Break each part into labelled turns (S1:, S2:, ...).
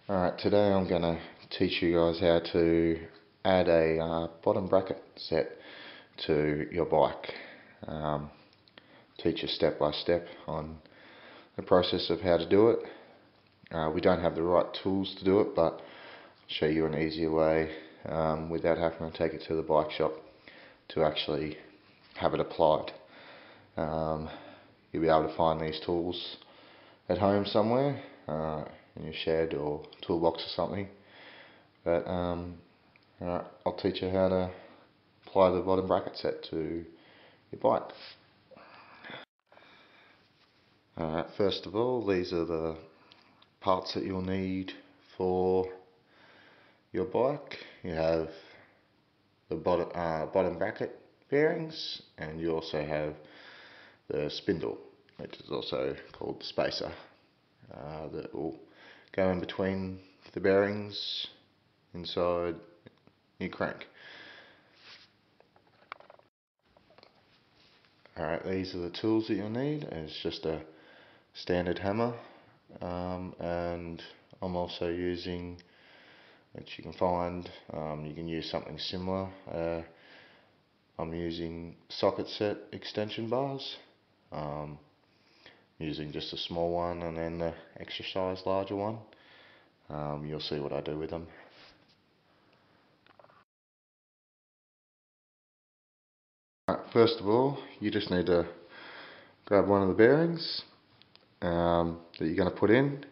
S1: Alright, today I'm going to teach you guys how to add a bottom bracket set to your bike. Teach you step by step on the process of how to do it. We don't have the right tools to do it, but I'll show you an easier way without having to take it to the bike shop to actually have it applied. You'll be able to find these tools at home somewhere, in your shed or toolbox or something. But alright, I'll teach you how to apply the bottom bracket set to your bike. Alright, first of all, these are the parts that you'll need for your bike. You have the bottom bracket bearings, and you also have the spindle, which is also called the spacer, that will go in between the bearings inside your crank. Alright, these are the tools that you'll need. It's just a standard hammer, and I'm also using, which you can find, you can use something similar. I'm using socket set extension bars. Using just a small one and then the extra size larger one. You'll see what I do with them. Right, first of all, you just need to grab one of the bearings that you're going to put in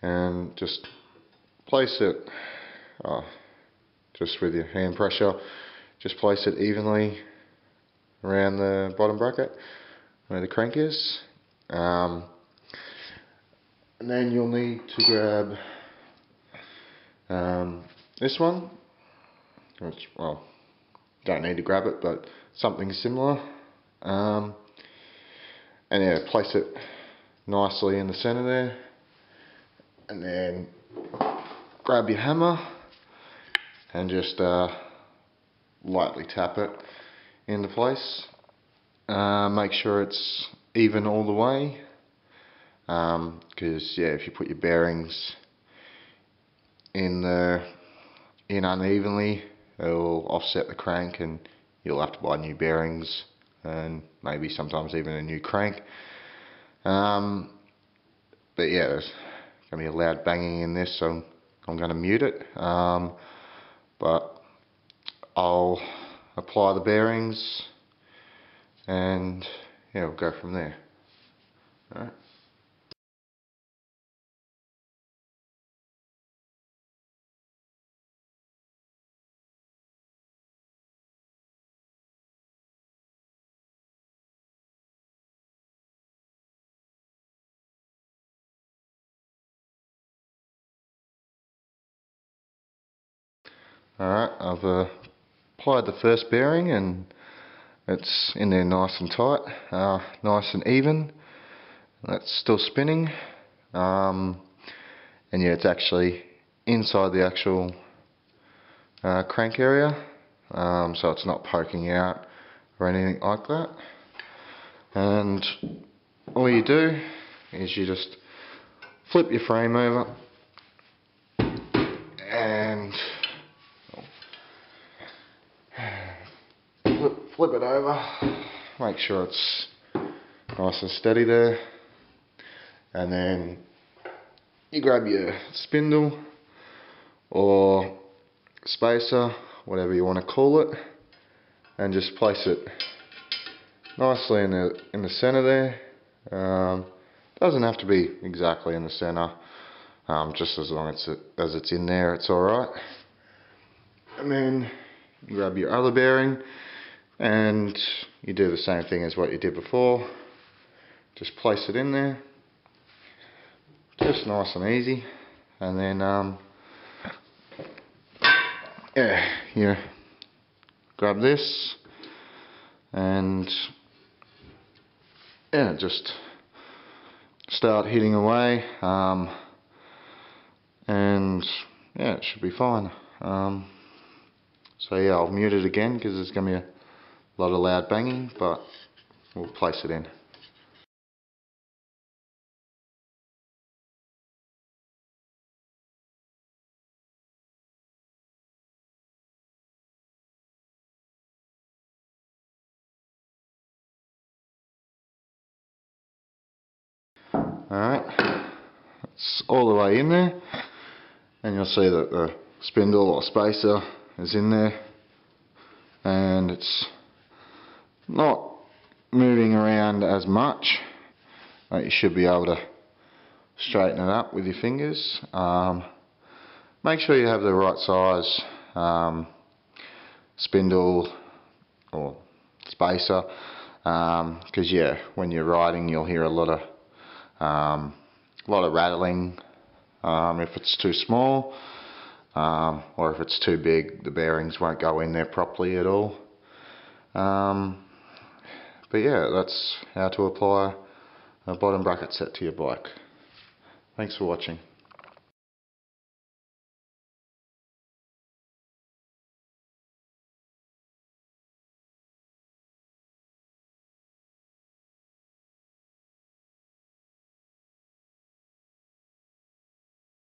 S1: and just place it, just with your hand pressure, just place it evenly around the bottom bracket where the crank is. And then you'll need to grab this one, which, well, don't need to grab it, but something similar. And yeah, place it nicely in the center there, and then grab your hammer and just lightly tap it into place. Make sure it's even all the way, because yeah, if you put your bearings in unevenly, it'll offset the crank and you'll have to buy new bearings and maybe sometimes even a new crank. But yeah, there's going to be a loud banging in this, so I'm going to mute it. But I'll apply the bearings and yeah, we'll go from there. Alright. Alright, I've applied the first bearing and it's in there nice and tight, nice and even. That's still spinning, and yeah, it's actually inside the actual crank area, so it's not poking out or anything like that. And all you do is you just flip your frame over and flip it over, make sure it's nice and steady there, and then you grab your spindle or spacer, whatever you want to call it, and just place it nicely in the center there. Doesn't have to be exactly in the center, just as long as it's in there, it's alright. And then you grab your other bearing and you do the same thing as what you did before. Just place it in there, just nice and easy, and then yeah, you grab this and yeah, just start hitting away, and yeah, it should be fine. So yeah, I'll mute it again because there's going to be a lot of loud banging, but we'll place it in. Alright, it's all the way in there, and you'll see that the spindle or spacer is in there, and it's not moving around as much. You should be able to straighten it up with your fingers. Make sure you have the right size spindle or spacer, because yeah, when you're riding you'll hear a lot of rattling if it's too small, or if it's too big the bearings won't go in there properly at all. But yeah, that's how to apply a bottom bracket set to your bike. Thanks for watching.